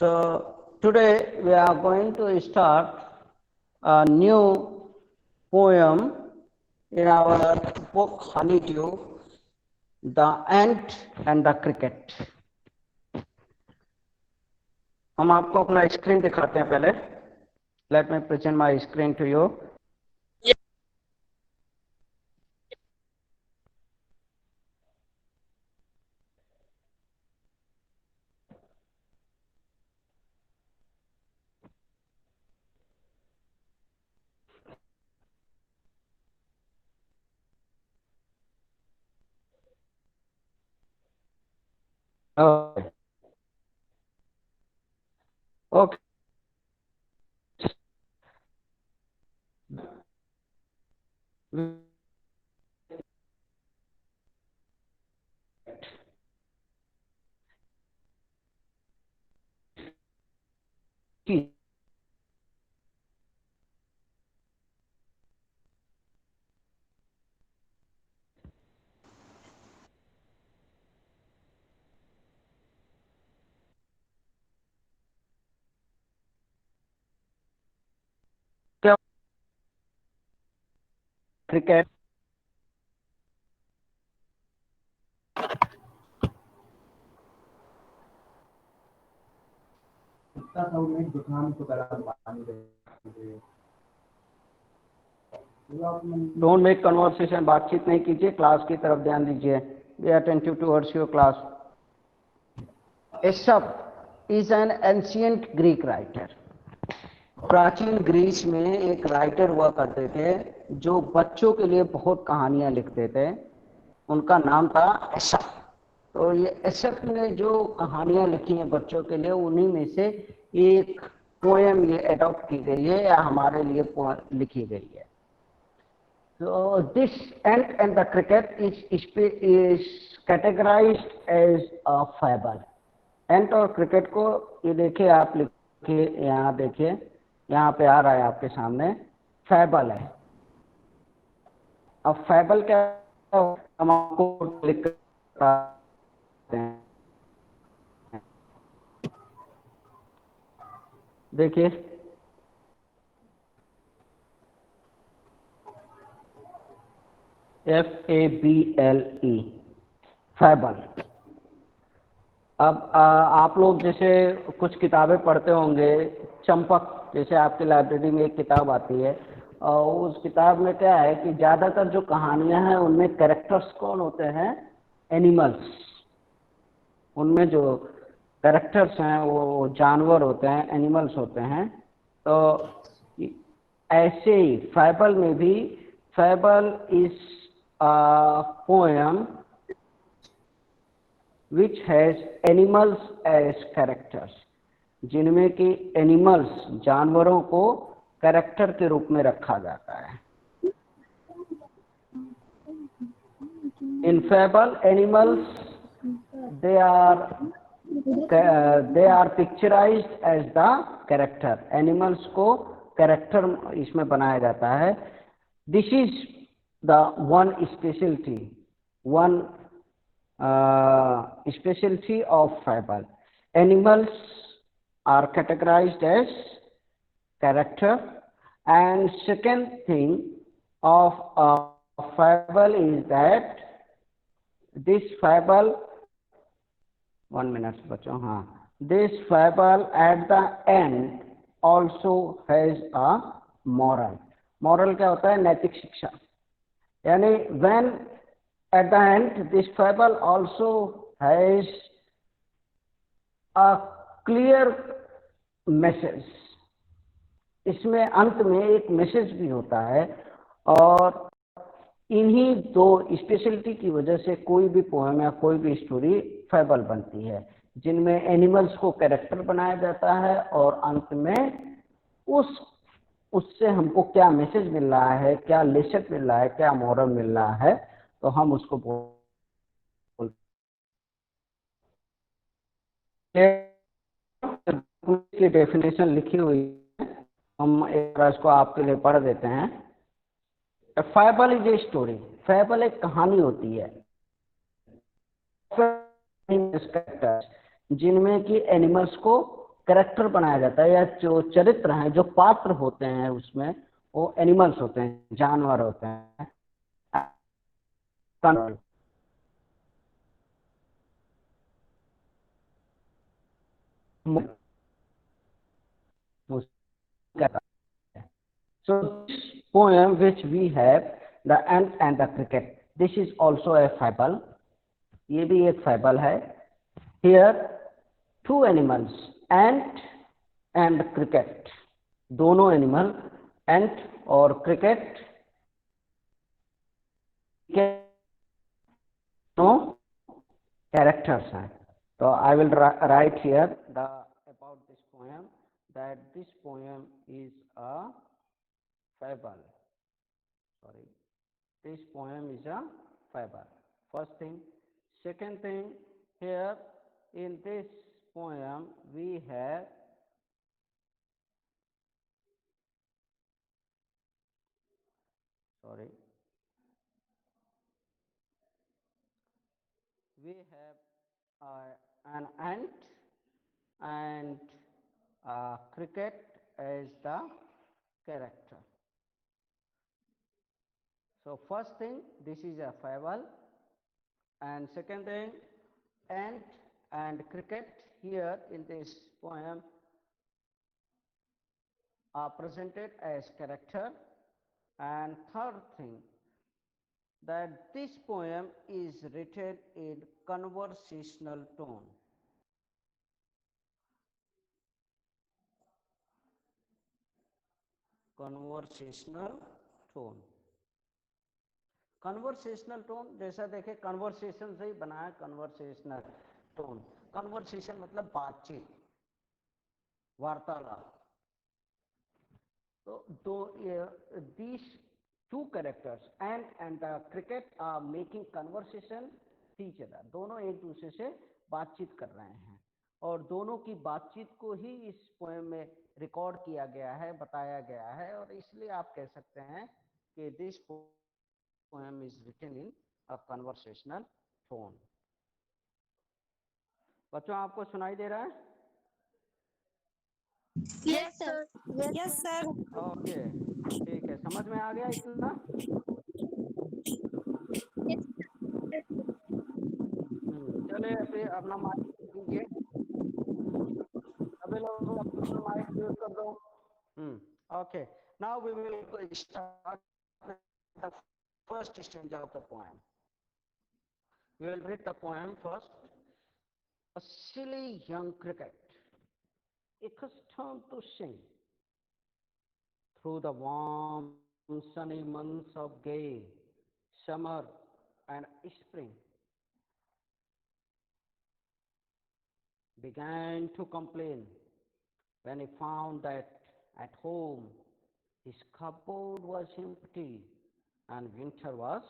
So today we are going to start a new poem in our book Honeydew, The Ant and the Cricket. हम आपको अपना screen दिखाते हैं पहले. Let me present my screen to you. Okay. Okay. Cricket. Don't make conversation. बातचीत नहीं कीजिए, class की तरफ ध्यान दीजिए. Be attentive towards your class. Aesop is an ancient Greek writer. प्राचीन ग्रीस में एक राइटर हुआ करते थे जो बच्चों के लिए बहुत कहानियां लिखते थे. उनका नाम था एसप. तो ये एसप ने जो कहानियां लिखी हैं बच्चों के लिए, उन्हीं में से एक पोएम ये एडॉप्ट की गई है या हमारे लिए लिखी गई है. So this ant and the cricket is categorized as a fable. एंट और क्रिकेट को ये देखिए, आप लिखिए, यहाँ देखिए, यहाँ पे आ रहा है आपके सामने, फैबल है. अब फैबल क्या, हम आपको लिख हैं, देखिए FABLE, फैबल. अब आप लोग जैसे कुछ किताबें पढ़ते होंगे, चंपक जैसे आपकी लाइब्रेरी में एक किताब आती है, और उस किताब में क्या है कि ज़्यादातर जो कहानियां हैं उनमें कैरेक्टर्स कौन होते हैं? एनिमल्स. उनमें जो कैरेक्टर्स हैं वो जानवर होते हैं, एनिमल्स होते हैं. तो ऐसे ही फैबल में भी, fable is a poem which has animals as characters, जिनमें कि एनिमल्स, जानवरों को कैरेक्टर के रूप में रखा जाता है. In fable, animals they are picturized as the character. Animals को कैरेक्टर इसमें बनाया जाता है. This is the one specialty of fable. Animals are categorized as character. And second thing of a fable is that this fable, 1 minute बच्चों, हाँ, this fable at the end also has a moral. moral क्या होता है? नैतिक शिक्षा. यानी when at the end this fable also has a clear message. इसमें अंत में एक मैसेज भी होता है. और इन्हीं दो स्पेशलिटी की वजह से कोई भी पोएम या कोई भी स्टोरी फैबल बनती है, जिनमें एनिमल्स को कैरेक्टर बनाया जाता है और अंत में उससे हमको क्या मैसेज मिल रहा है, क्या लेसन मिल रहा है, क्या मोरल मिल रहा है, तो हम उसको की डेफिनेशन लिखी हुई है, हम एक बार इसको आपके लिए पढ़ देते हैं. फैबल इज ए स्टोरी. फैबल एक कहानी होती है जिनमें कि एनिमल्स को कैरेक्टर बनाया जाता है, या जो चरित्र हैं, जो पात्र होते हैं उसमें, वो एनिमल्स होते हैं, जानवर होते हैं। So this poem which we have, the ant and the cricket, this is also a fable. ये भी एक fable है. Here two animals, ant and cricket. दोनों एनिमल, ant और cricket, दोनों characters हैं. So I will write here the about this poem, that this poem is a fable. Sorry, this poem is a fable. First thing. Second thing, here in this poem we have we have an ant and cricket as the character. So first thing, this is a fable, and second thing, ant and cricket here in this poem are presented as character. And third thing, that this poem is written in conversational tone. Conversational tone. Conversational tone जैसा देखें, conversation से ही बना है conversational tone. Conversation मतलब बातचीत, वार्तालाप. तो these two characters, ant and the cricket, are making conversation with each other. दोनों एक दूसरे से बातचीत कर रहे हैं, और दोनों की बातचीत को ही इस पोएम में रिकॉर्ड किया गया है, बताया गया है, और इसलिए आप कह सकते हैं कि this poem is written in a conversational tone. बच्चों, आपको सुनाई दे रहा है? Yes sir. Yes sir. Okay, ठीक है, समझ में आ गया इतना? चलिए फिर अपना माइक कीजिए, सभी लोग अपना माइक म्यूट कर दो. Okay, now we will start the first stanza of the poem. We will read the poem first. A silly young cricket, accustomed to sing through the warm sunny months of gay summer and spring, began to complain when he found that at home his cupboard was empty and winter was